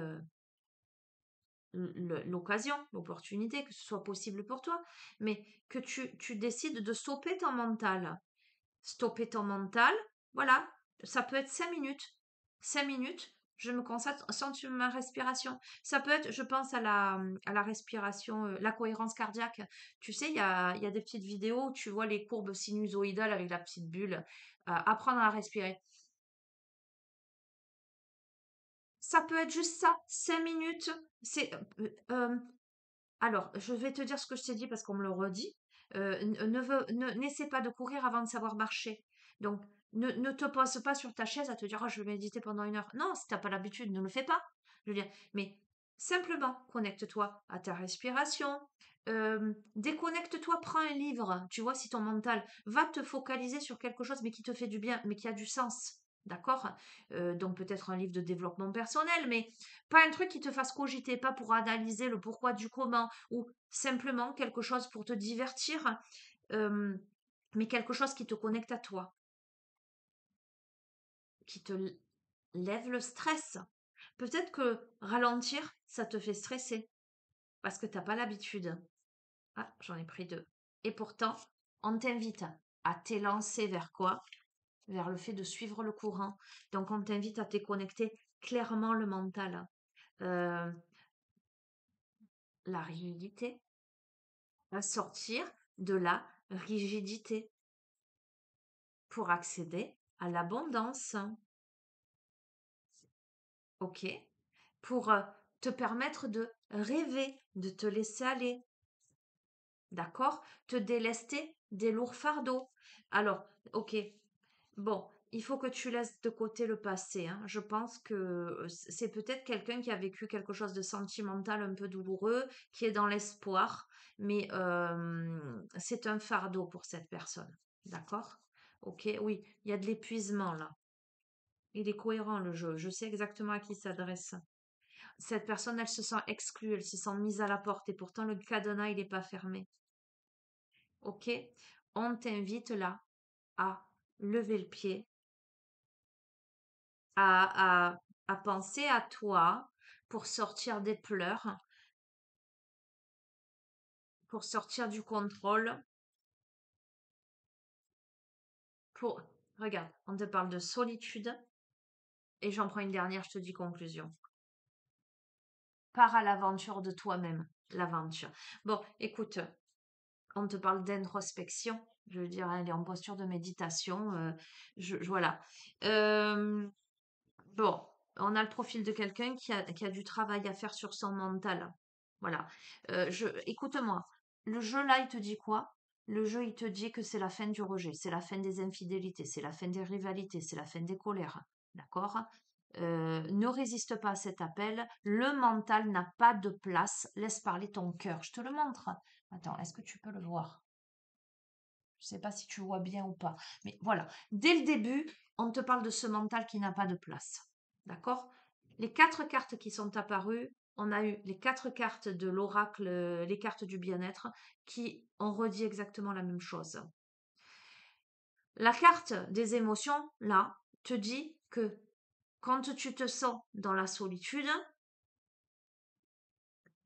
l'occasion, l'opportunité, que ce soit possible pour toi, mais que tu décides de stopper ton mental. Stopper ton mental, voilà, ça peut être 5 minutes. 5 minutes, je me concentre sur ma respiration. Ça peut être, je pense à la respiration, la cohérence cardiaque. Tu sais, il y a des petites vidéos où tu vois les courbes sinusoïdales avec la petite bulle. Apprendre à respirer. Ça peut être juste ça, 5 minutes. C'est, alors, je vais te dire ce que je t'ai dit parce qu'on me le redit. N'essaie pas de courir avant de savoir marcher. Donc, ne te pose pas sur ta chaise à te dire, oh, je vais méditer pendant 1 heure. Non, si t'as pas l'habitude, ne le fais pas. Je veux dire, mais simplement, connecte-toi à ta respiration. Déconnecte-toi, prends un livre. Tu vois, si ton mental va te focaliser sur quelque chose, mais qui te fait du bien, mais qui a du sens. D'accord? Donc peut-être un livre de développement personnel, mais pas un truc qui te fasse cogiter, pas pour analyser le pourquoi du comment, ou simplement quelque chose pour te divertir, euh, mais quelque chose qui te connecte à toi, qui te lève le stress. Peut-être que ralentir, ça te fait stresser parce que t'as pas l'habitude. Ah, j'en ai pris deux. Et pourtant, on t'invite à t'élancer vers quoi? Vers le fait de suivre le courant. Donc, on t'invite à te connecter clairement le mental. Euh, la rigidité, à sortir de la rigidité pour accéder à l'abondance. OK? Pour te permettre de rêver, de te laisser aller. D'accord? Te délester des lourds fardeaux. Alors, OK. Bon, il faut que tu laisses de côté le passé, hein. Je pense que c'est peut-être quelqu'un qui a vécu quelque chose de sentimental un peu douloureux, qui est dans l'espoir, mais c'est un fardeau pour cette personne. D'accord? Ok, oui, il y a de l'épuisement là. Il est cohérent le jeu. Je sais exactement à qui il s'adresse. Cette personne, elle se sent exclue, elle se sent mise à la porte et pourtant le cadenas, il n'est pas fermé. Ok? On t'invite là à lever le pied, à penser à toi pour sortir des pleurs, pour sortir du contrôle, pour... Regarde, on te parle de solitude et j'en prends une dernière, je te dis conclusion. Pars à l'aventure de toi-même, l'aventure. Bon, écoute, on te parle d'introspection, je veux dire, elle est en posture de méditation, voilà. Euh, Bon, on a le profil de quelqu'un qui a du travail à faire sur son mental. Voilà. Écoute-moi, le jeu là, il te dit quoi? Le jeu, il te dit que c'est la fin du rejet, c'est la fin des infidélités, c'est la fin des rivalités, c'est la fin des colères. D'accord? Ne résiste pas à cet appel. Le mental n'a pas de place. Laisse parler ton cœur. Je te le montre. Attends, est-ce que tu peux le voir? Je sais pas si tu vois bien ou pas. Mais voilà, dès le début, on te parle de ce mental qui n'a pas de place. D'accord? Les quatre cartes qui sont apparues, on a eu les quatre cartes de l'oracle, les cartes du bien-être, qui ont redit exactement la même chose. La carte des émotions, là, te dit que quand tu te sens dans la solitude,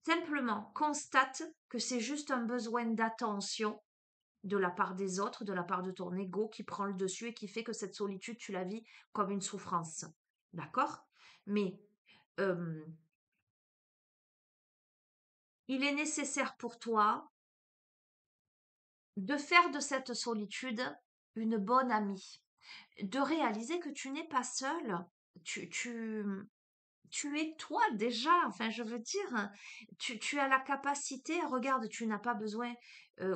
simplement constate que c'est juste un besoin d'attention de la part des autres, de la part de ton ego qui prend le dessus et qui fait que cette solitude, tu la vis comme une souffrance. D'accord? Mais euh, il est nécessaire pour toi de faire de cette solitude une bonne amie, de réaliser que tu n'es pas seul. Tu, tu, tu es toi déjà, enfin je veux dire, tu as la capacité, regarde, tu n'as pas besoin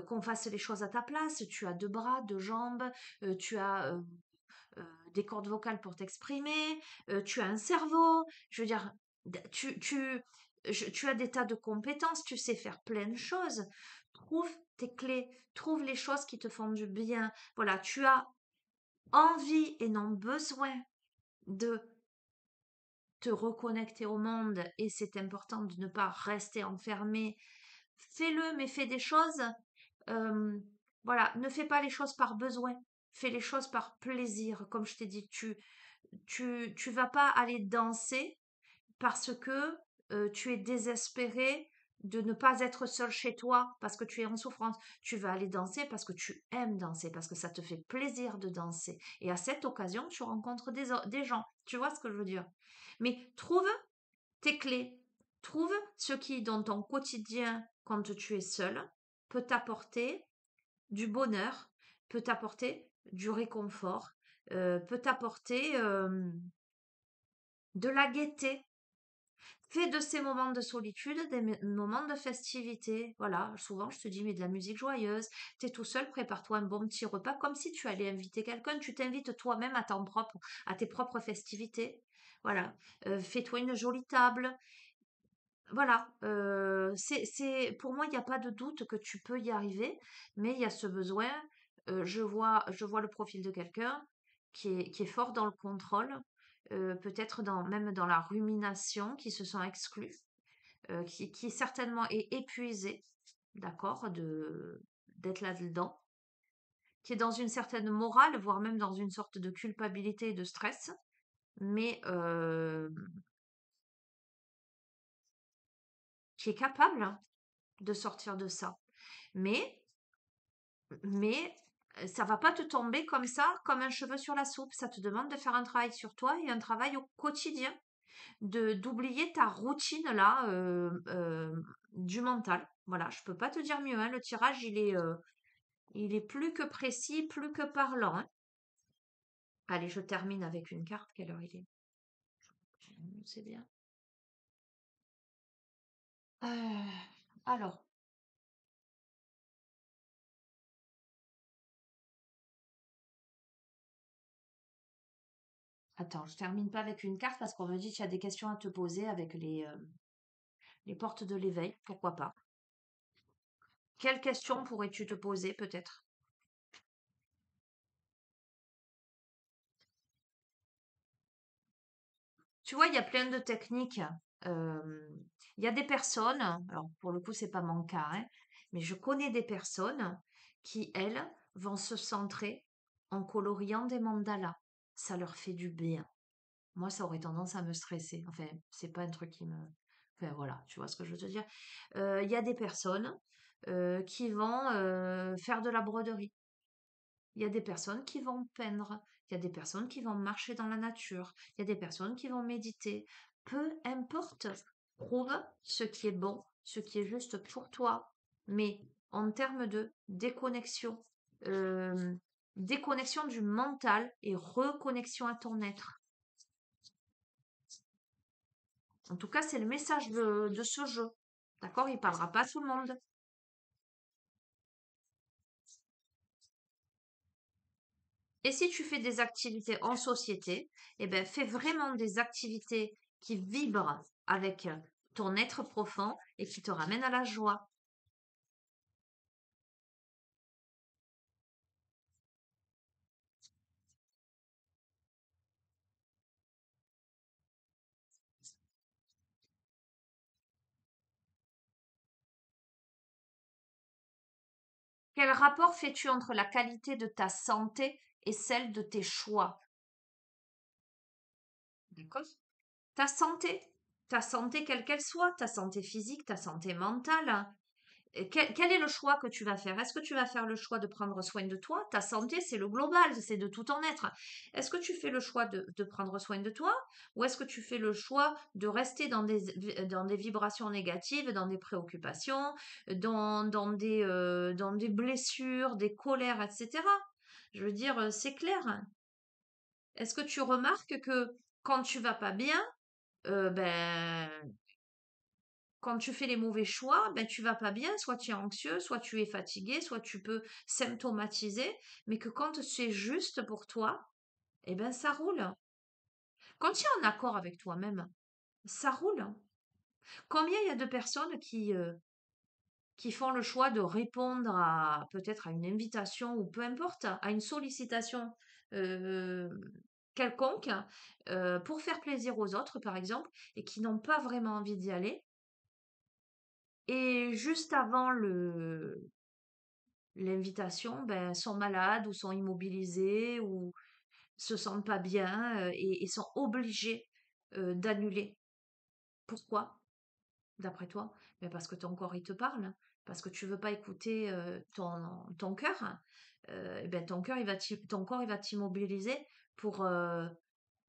qu'on fasse les choses à ta place, tu as deux bras, deux jambes, tu as euh, des cordes vocales pour t'exprimer, tu as un cerveau, je veux dire, tu as des tas de compétences, tu sais faire plein de choses. Trouve tes clés, trouve les choses qui te font du bien. Voilà, tu as envie et non besoin de te reconnecter au monde et c'est important de ne pas rester enfermé. Fais-le, mais fais des choses. euh, voilà, ne fais pas les choses par besoin. Fais les choses par plaisir. Comme je t'ai dit, tu vas pas aller danser parce que tu es désespéré de ne pas être seul chez toi parce que tu es en souffrance. Tu vas aller danser parce que tu aimes danser, parce que ça te fait plaisir de danser. Et à cette occasion, tu rencontres des gens. Tu vois ce que je veux dire? Mais trouve tes clés. Trouve ce qui, dans ton quotidien, quand tu es seul, peut t'apporter du bonheur, peut t'apporter du réconfort, peut t'apporter de la gaieté. Fais de ces moments de solitude des moments de festivité. Voilà, souvent je te dis, mets de la musique joyeuse. T'es tout seul, prépare-toi un bon petit repas, comme si tu allais inviter quelqu'un. Tu t'invites toi-même à tes propres festivités. Voilà, fais-toi une jolie table. Voilà, pour moi, il n'y a pas de doute que tu peux y arriver, mais il y a ce besoin. Je vois le profil de quelqu'un. qui est fort dans le contrôle, peut-être même dans la rumination, qui se sent exclu, qui certainement est épuisé, d'accord, d'être là-dedans, qui est dans une certaine morale, voire même dans une sorte de culpabilité et de stress, mais qui est capable hein, de sortir de ça. Mais, mais ça va pas te tomber comme ça, comme un cheveu sur la soupe. Ça te demande de faire un travail sur toi et un travail au quotidien, de d'oublier ta routine là du mental. Voilà, je peux pas te dire mieux. Hein, le tirage, il est plus que précis, plus que parlant. Hein. Allez, je termine avec une carte. Quelle heure il est? C'est bien. Alors, attends, je termine pas avec une carte parce qu'on me dit qu'il y a des questions à te poser avec les portes de l'éveil. Pourquoi pas? Quelles questions pourrais-tu te poser peut-être? Tu vois, il y a plein de techniques. Euh, il y a des personnes, alors pour le coup, c'est pas mon cas, hein, mais je connais des personnes qui, elles, vont se centrer en coloriant des mandalas. Ça leur fait du bien. Moi, ça aurait tendance à me stresser. Enfin, c'est pas un truc qui me. Enfin, voilà, tu vois ce que je veux te dire. Il y a des personnes qui vont faire de la broderie. Il y a des personnes qui vont peindre. Il y a des personnes qui vont marcher dans la nature. Il y a des personnes qui vont méditer. Peu importe. Trouve ce qui est bon, ce qui est juste pour toi. Mais en termes de déconnexion, euh, déconnexion du mental et reconnexion à ton être. En tout cas, c'est le message de ce jeu. D'accord? Il parlera pas à tout le monde. Et si tu fais des activités en société, eh ben, fais vraiment des activités qui vibrent avec ton être profond et qui te ramènent à la joie. Quel rapport fais-tu entre la qualité de ta santé et celle de tes choix? D'accord? Ta santé quelle qu'elle soit, ta santé physique, ta santé mentale, quel est le choix que tu vas faire? Est-ce que tu vas faire le choix de prendre soin de toi? Ta santé, c'est le global, c'est de tout ton être. Est-ce que tu fais le choix de prendre soin de toi? Ou est-ce que tu fais le choix de rester dans des vibrations négatives, dans des préoccupations, dans des blessures, des colères, etc. Je veux dire, c'est clair. Est-ce que tu remarques que quand tu vas pas bien, ben, quand tu fais les mauvais choix, ben tu vas pas bien, soit tu es anxieux, soit tu es fatigué, soit tu peux symptomatiser, mais que quand c'est juste pour toi, eh ben ça roule. Quand tu es en accord avec toi-même, ça roule. Combien il y a de personnes qui font le choix de répondre à peut-être à une invitation ou peu importe, à une sollicitation euh, quelconque pour faire plaisir aux autres, par exemple, et qui n'ont pas vraiment envie d'y aller. Et juste avant l'invitation, ben, sont malades ou sont immobilisés ou se sentent pas bien et sont obligés d'annuler. Pourquoi, d'après toi? Ben parce que ton corps il te parle, parce que tu veux pas écouter ton cœur. Ben ton cœur ton corps il va t'immobiliser pour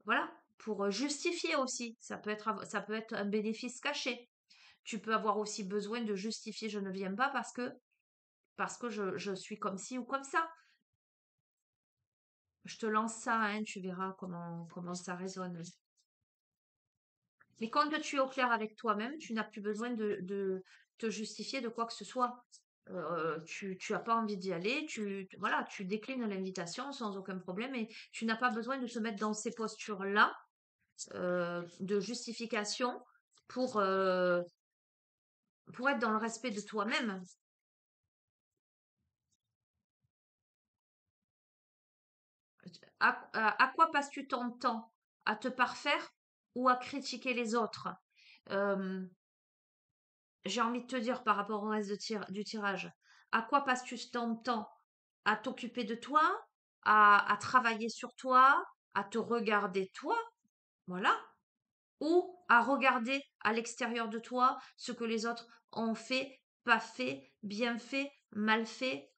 voilà pour justifier aussi. Ça peut être un bénéfice caché. Tu peux avoir aussi besoin de justifier je ne viens pas parce que je suis comme ci ou comme ça. Je te lance ça, hein, tu verras comment ça résonne. Mais quand tu es au clair avec toi-même, tu n'as plus besoin de te justifier de quoi que ce soit. Tu as pas envie d'y aller, voilà, tu déclines l'invitation sans aucun problème et tu n'as pas besoin de te mettre dans ces postures-là de justification pour, euh, pour être dans le respect de toi-même. À quoi passes-tu ton temps? À te parfaire ou à critiquer les autres? Euh, j'ai envie de te dire par rapport au reste du tirage, à quoi passes-tu ton temps? À t'occuper de toi, à travailler sur toi, à te regarder toi, voilà, ou à regarder à l'extérieur de toi ce que les autres ont fait, pas fait, bien fait, mal fait.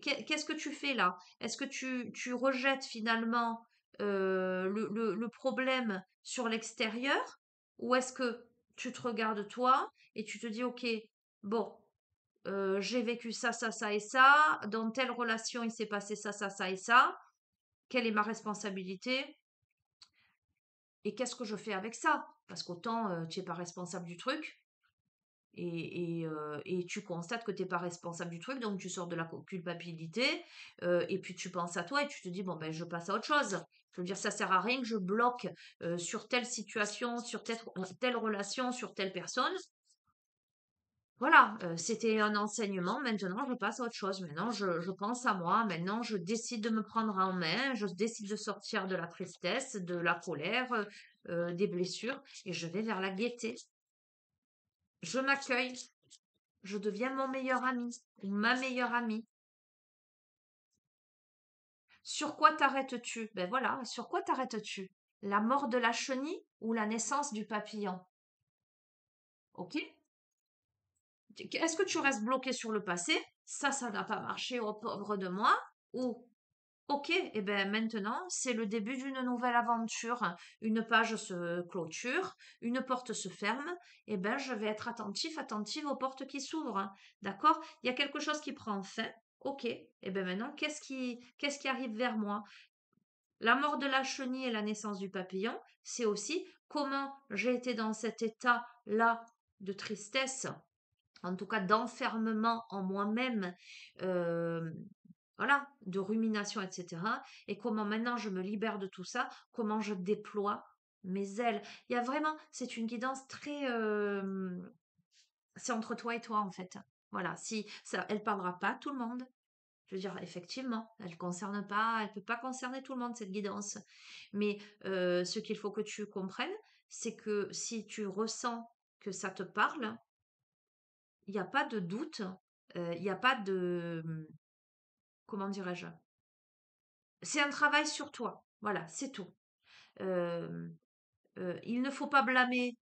Qu'est-ce que tu fais là? Est-ce que tu rejettes finalement le problème sur l'extérieur ou est-ce que tu te regardes toi et tu te dis, ok, bon, j'ai vécu ça, ça, ça et ça, dans telle relation il s'est passé ça, ça, ça et ça, quelle est ma responsabilité et qu'est-ce que je fais avec ça? Parce qu'autant tu n'es pas responsable du truc, et tu constates que tu n'es pas responsable du truc, donc tu sors de la culpabilité, et puis tu penses à toi et tu te dis, bon, ben, je passe à autre chose. Je veux dire, ça sert à rien que je bloque sur telle situation, sur telle relation, sur telle personne. Voilà, c'était un enseignement. Maintenant, je passe à autre chose. Maintenant, je pense à moi. Maintenant, je décide de me prendre en main. Je décide de sortir de la tristesse, de la colère, des blessures, et je vais vers la gaieté. Je m'accueille. Je deviens mon meilleur ami ou ma meilleure amie. Sur quoi t'arrêtes-tu? Ben voilà, sur quoi t'arrêtes-tu? La mort de la chenille ou la naissance du papillon? Ok? Est-ce que tu restes bloqué sur le passé? Ça n'a pas marché, au pauvre de moi. Ou, ok, et ben maintenant, c'est le début d'une nouvelle aventure. Une page se clôture, une porte se ferme. Et ben, je vais être attentive aux portes qui s'ouvrent. D'accord? Il y a quelque chose qui prend fin. Ok, et ben maintenant, qu'est-ce qui arrive vers moi? La mort de la chenille et la naissance du papillon, c'est aussi comment j'ai été dans cet état-là de tristesse, en tout cas d'enfermement en moi-même, euh, voilà, de rumination, etc. Et comment maintenant je me libère de tout ça, comment je déploie mes ailes. Il y a vraiment, c'est une guidance très, c'est entre toi et toi en fait. Voilà, si ça, elle parlera pas à tout le monde. Je veux dire, effectivement, elle concerne pas, elle peut pas concerner tout le monde cette guidance. Mais ce qu'il faut que tu comprennes, c'est que si tu ressens que ça te parle, il n'y a pas de doute, il n'y a pas de, comment dirais-je? C'est un travail sur toi. Voilà, c'est tout. Euh, il ne faut pas blâmer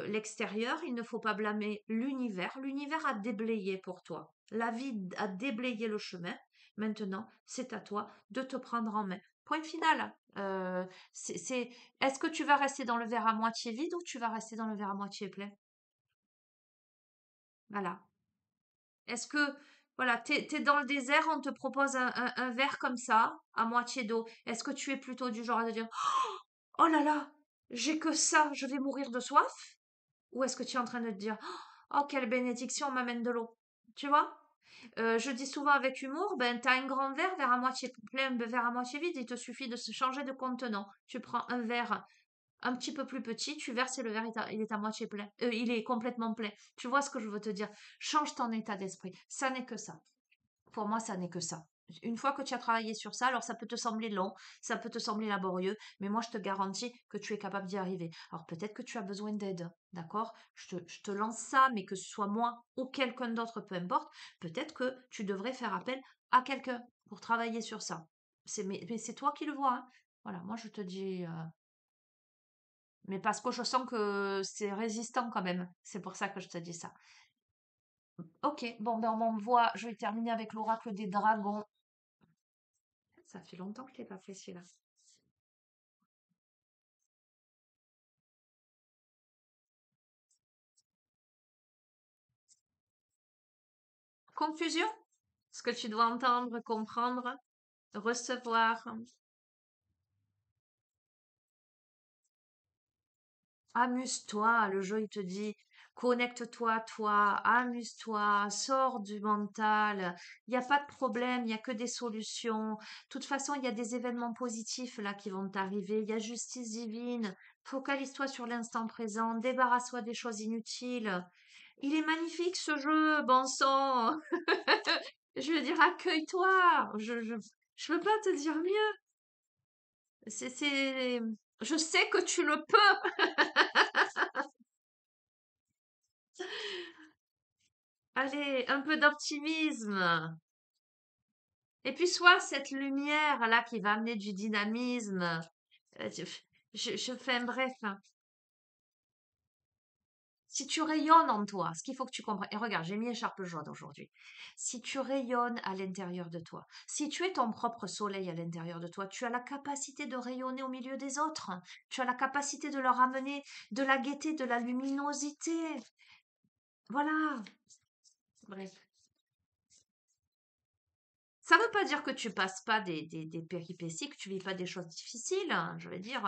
l'extérieur, il ne faut pas blâmer l'univers. L'univers a déblayé pour toi. La vie a déblayé le chemin. Maintenant, c'est à toi de te prendre en main. Point final. Est-ce que tu vas rester dans le verre à moitié vide ou tu vas rester dans le verre à moitié plein? Voilà. Est-ce que, voilà, t'es dans le désert, on te propose un verre comme ça, à moitié d'eau. Est-ce que tu es plutôt du genre à te dire, oh là là, j'ai que ça, je vais mourir de soif? Ou est-ce que tu es en train de te dire, oh, quelle bénédiction, on m'amène de l'eau? Tu vois? Je dis souvent avec humour, ben, t'as un grand verre à moitié plein, un verre à moitié vide, il te suffit de se changer de contenant. Tu prends un verre un petit peu plus petit, tu verses et le verre il est à moitié plein. Il est complètement plein. Tu vois ce que je veux te dire? Change ton état d'esprit. Ça n'est que ça. Pour moi, ça n'est que ça. Une fois que tu as travaillé sur ça, alors ça peut te sembler long, ça peut te sembler laborieux, mais moi je te garantis que tu es capable d'y arriver. Alors peut-être que tu as besoin d'aide, d'accord? Je te lance ça, mais que ce soit moi ou quelqu'un d'autre, peu importe, peut-être que tu devrais faire appel à quelqu'un pour travailler sur ça. Mais c'est toi qui le vois, hein. Voilà, moi je te dis, mais parce que je sens que c'est résistant quand même. C'est pour ça que je te dis ça. Ok, bon, ben on m'envoie. Je vais terminer avec l'oracle des dragons. Ça fait longtemps que je l'ai pas fait celui-là. Confusion? Ce que tu dois entendre, comprendre, recevoir. Amuse-toi, le jeu il te dit, connecte-toi à toi, amuse-toi, sors du mental. Il n'y a pas de problème, il n'y a que des solutions. De toute façon, il y a des événements positifs là qui vont t'arriver. Il y a justice divine. Focalise-toi sur l'instant présent, débarrasse-toi des choses inutiles. Il est magnifique ce jeu, bon sang. Je veux dire, accueille-toi. Je peux pas te dire mieux. c'est... Je sais que tu le peux. Allez, un peu d'optimisme. Et puis, soit cette lumière-là qui va amener du dynamisme. Euh, Je, je fais un bref, hein. Si tu rayonnes en toi, ce qu'il faut que tu comprennes, et regarde, j'ai mis écharpe jaune aujourd'hui. Si tu rayonnes à l'intérieur de toi, si tu es ton propre soleil à l'intérieur de toi, tu as la capacité de rayonner au milieu des autres. Tu as la capacité de leur amener de la gaieté, de la luminosité. Voilà. Bref. Ça ne veut pas dire que tu passes pas des péripéties, que tu vis pas des choses difficiles, hein. Je veux dire,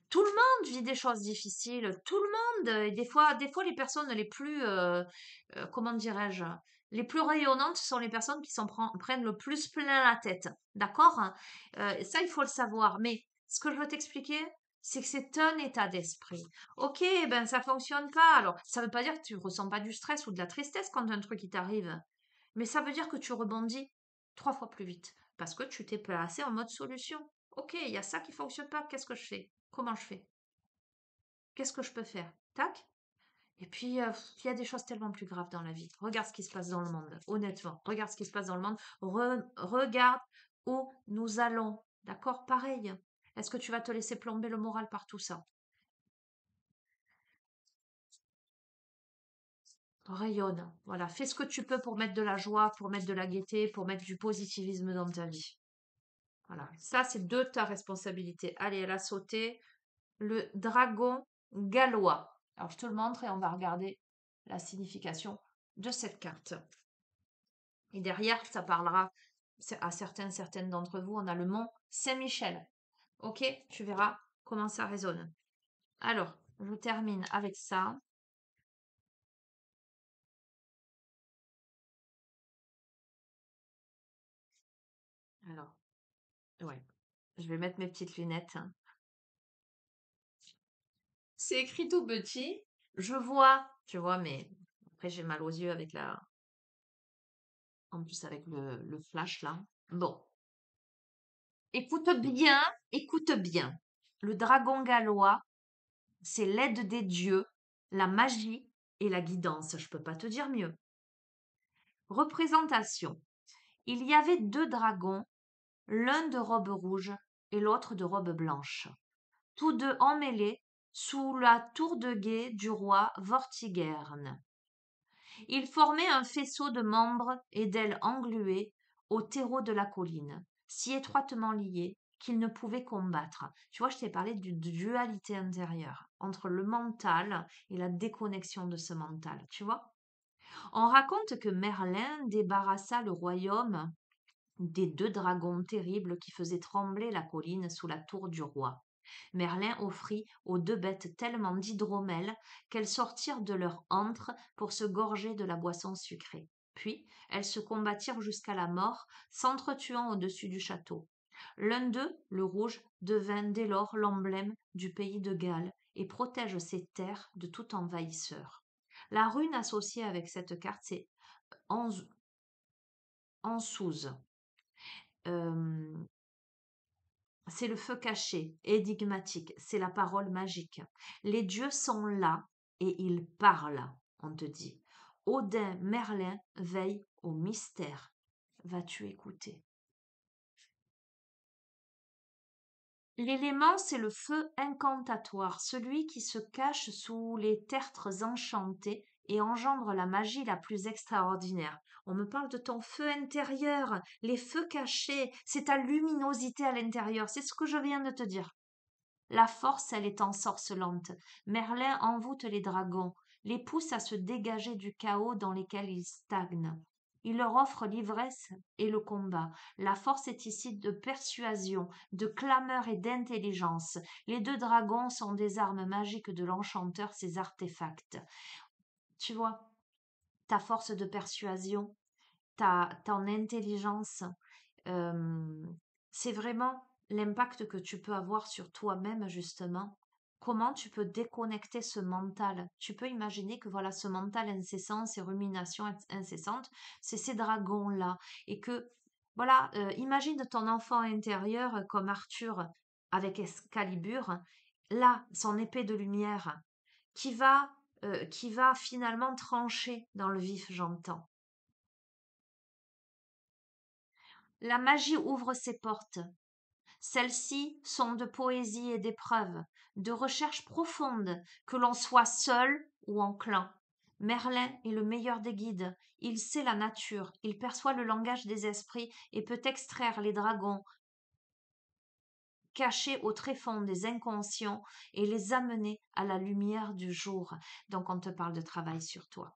tout le monde vit des choses difficiles, tout le monde. Et des fois, les personnes les plus, comment dirais-je, les plus rayonnantes sont les personnes qui prennent le plus plein la tête. D'accord? Ça, il faut le savoir. Mais ce que je veux t'expliquer, c'est que c'est un état d'esprit. Ok, ben ça fonctionne pas. Alors, ça veut pas dire que tu ressens pas du stress ou de la tristesse quand un truc qui t'arrive. Mais ça veut dire que tu rebondis 3 fois plus vite parce que tu t'es placé en mode solution. Ok, il y a ça qui fonctionne pas. Qu'est-ce que je fais? Comment je fais? Qu'est-ce que je peux faire? Tac. Et puis, il y a des choses tellement plus graves dans la vie. Regarde ce qui se passe dans le monde. Honnêtement, regarde ce qui se passe dans le monde. Regarde où nous allons. D'accord? Pareil. Est-ce que tu vas te laisser plomber le moral par tout ça? Rayonne. Voilà. Fais ce que tu peux pour mettre de la joie, pour mettre de la gaieté, pour mettre du positivisme dans ta vie. Voilà. Ça, c'est de ta responsabilité. Allez, elle a sauté. Le dragon gallois. Alors, je te le montre et on va regarder la signification de cette carte. Et derrière, ça parlera à certaines d'entre vous. On a le mont Saint-Michel. Ok, tu verras comment ça résonne. Alors, je termine avec ça. Alors, ouais, je vais mettre mes petites lunettes, hein. C'est écrit tout petit. Je vois, tu vois, mais après j'ai mal aux yeux avec en plus avec le flash là. Bon, écoute bien, écoute bien. Le dragon gallois, c'est l'aide des dieux, la magie et la guidance. Je peux pas te dire mieux. Représentation. Il y avait 2 dragons, l'un de robe rouge et l'autre de robe blanche, tous deux emmêlés sous la tour de guet du roi Vortigern. Ils formaient un faisceau de membres et d'ailes engluées au terreau de la colline, si étroitement liés qu'ils ne pouvaient combattre. Tu vois, je t'ai parlé d'une dualité intérieure entre le mental et la déconnexion de ce mental, tu vois. On raconte que Merlin débarrassa le royaume des 2 dragons terribles qui faisaient trembler la colline sous la tour du roi. Merlin offrit aux 2 bêtes tellement d'hydromel qu'elles sortirent de leur antre pour se gorger de la boisson sucrée. Puis elles se combattirent jusqu'à la mort, s'entretuant au-dessus du château. L'un d'eux, le rouge, devint dès lors l'emblème du pays de Galles et protège ses terres de tout envahisseur. La rune associée avec cette carte, c'est Ansouze. Euh, c'est le feu caché, énigmatique, c'est la parole magique. Les dieux sont là et ils parlent, on te dit. Odin, Merlin veille au mystère. Vas-tu écouter? L'élément, c'est le feu incantatoire, celui qui se cache sous les tertres enchantés et engendre la magie la plus extraordinaire. On me parle de ton feu intérieur, les feux cachés, c'est ta luminosité à l'intérieur, c'est ce que je viens de te dire. La force, elle est ensorcelante. Merlin envoûte les dragons, les pousse à se dégager du chaos dans lequel ils stagnent. Il leur offre l'ivresse et le combat. La force est ici de persuasion, de clameur et d'intelligence. Les 2 dragons sont des armes magiques de l'enchanteur, ces artefacts. Tu vois, ta force de persuasion, ton intelligence, euh, c'est vraiment l'impact que tu peux avoir sur toi-même, justement. Comment tu peux déconnecter ce mental? Tu peux imaginer que voilà, ce mental incessant, ces ruminations incessantes, c'est ces dragons-là. Et que Voilà, imagine ton enfant intérieur comme Arthur avec Excalibur, là, son épée de lumière, qui va finalement trancher dans le vif, j'entends. La magie ouvre ses portes. Celles-ci sont de poésie et d'épreuve, de recherche profonde, que l'on soit seul ou en clan. Merlin est le meilleur des guides. Il sait la nature, il perçoit le langage des esprits et peut extraire les dragons cachés au tréfonds des inconscients et les amener à la lumière du jour. Donc on te parle de travail sur toi.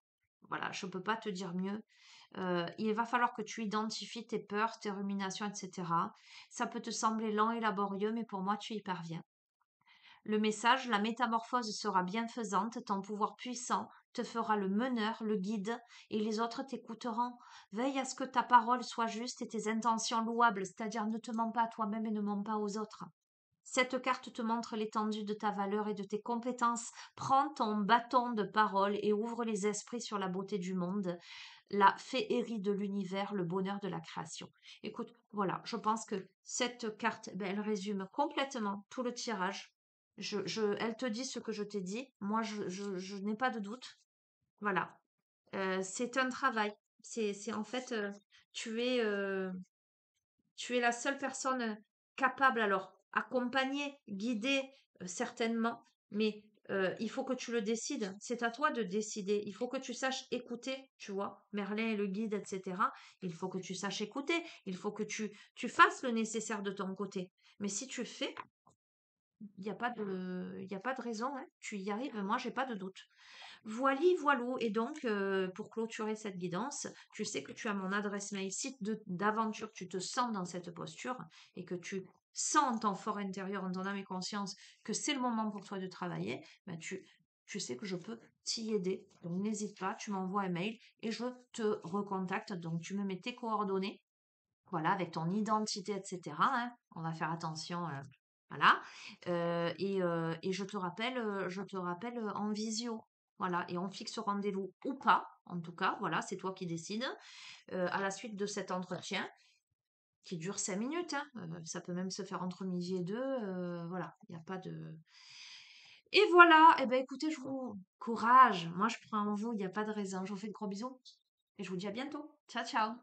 Voilà, je ne peux pas te dire mieux. Il va falloir que tu identifies tes peurs, tes ruminations, etc. Ça peut te sembler lent et laborieux, mais pour moi, tu y parviens. Le message, la métamorphose sera bienfaisante, ton pouvoir puissant te fera le meneur, le guide, et les autres t'écouteront. Veille à ce que ta parole soit juste et tes intentions louables, c'est-à-dire ne te mens pas à toi-même et ne mens pas aux autres. Cette carte te montre l'étendue de ta valeur et de tes compétences. Prends ton bâton de parole et ouvre les esprits sur la beauté du monde, la féerie de l'univers, le bonheur de la création. Écoute, voilà, je pense que cette carte, ben, elle résume complètement tout le tirage. Elle te dit ce que je t'ai dit. Moi, je n'ai pas de doute. Voilà. C'est un travail. C'est en fait, tu es, euh, tu es la seule personne capable, alors accompagner, guider, certainement, mais il faut que tu le décides. C'est à toi de décider. Il faut que tu saches écouter, tu vois. Merlin est le guide, etc. Il faut que tu saches écouter. Il faut que tu fasses le nécessaire de ton côté. Mais si tu le fais, il y a pas de raison, hein. Tu y arrives, moi, j'ai pas de doute. Voili, voilou. Et donc, pour clôturer cette guidance, tu sais que tu as mon adresse mail. Si d'aventure tu te sens dans cette posture et que tu sens en ton fort intérieur, en ton âme et conscience, que c'est le moment pour toi de travailler, ben tu sais que je peux t'y aider. Donc, n'hésite pas, tu m'envoies un mail et je te recontacte. Donc, tu me mets tes coordonnées, voilà, avec ton identité, etc., hein. On va faire attention, voilà. Et je te rappelle en visio. Voilà, et on fixe rendez-vous ou pas, en tout cas, voilà, c'est toi qui décides, à la suite de cet entretien qui dure 5 minutes, hein. Ça peut même se faire entre midi et deux, voilà, il n'y a pas de... Et voilà, et ben écoutez, je vous... Courage, moi je prends en vous, il n'y a pas de raison. Je vous fais de gros bisous et je vous dis à bientôt. Ciao, ciao.